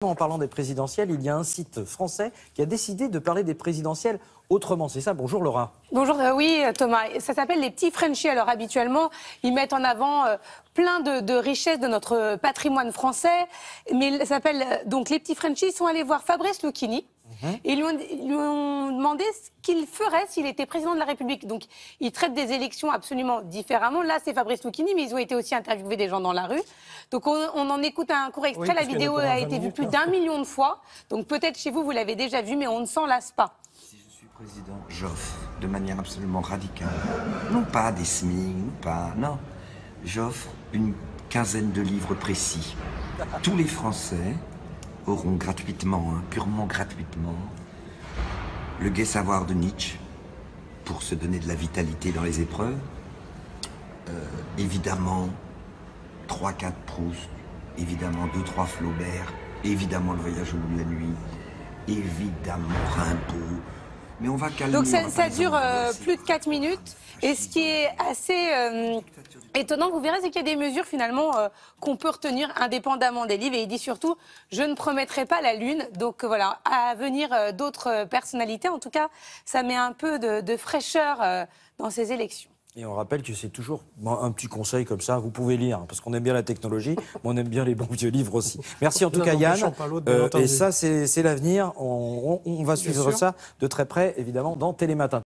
En parlant des présidentielles, il y a un site français qui a décidé de parler des présidentielles autrement. C'est ça, bonjour Laura. Bonjour, oui Thomas. Ça s'appelle les petits Frenchies. Alors habituellement, ils mettent en avant plein de richesses de notre patrimoine français. Mais ça s'appelle donc les petits Frenchies. Ils sont allés voir Fabrice Lucchini. Et ils lui ont demandé ce qu'il ferait s'il était président de la République. Donc, ils traitent des élections absolument différemment. Là, c'est Fabrice Lucchini, mais ils ont été aussi interviewés des gens dans la rue. Donc, on en écoute un court extrait. La vidéo a été vue plus d'1 million de fois. Donc, peut-être chez vous, vous l'avez déjà vue, mais on ne s'en lasse pas. Si je suis président, j'offre de manière absolument radicale, non pas des SMIC, non, j'offre une quinzaine de livres précis. Tous les Français auront gratuitement, purement gratuitement, le gai savoir de Nietzsche, pour se donner de la vitalité dans les épreuves, évidemment 3-4 Proust, évidemment 2-3 Flaubert, évidemment Le Voyage au bout de la nuit, évidemment Rimbaud. Mais on va calmer. Donc ça dure plus de 4 minutes. Et ce qui est assez étonnant, vous verrez, c'est qu'il y a des mesures finalement qu'on peut retenir indépendamment des livres. Et il dit surtout, je ne promettrai pas la lune. Donc voilà, à venir d'autres personnalités. En tout cas, ça met un peu de fraîcheur dans ces élections. Et on rappelle que c'est toujours un petit conseil comme ça, vous pouvez lire, parce qu'on aime bien la technologie, mais on aime bien les bons vieux livres aussi. Merci en tout cas Yann, et ça c'est l'avenir, on va suivre ça de très près évidemment dans Télématin.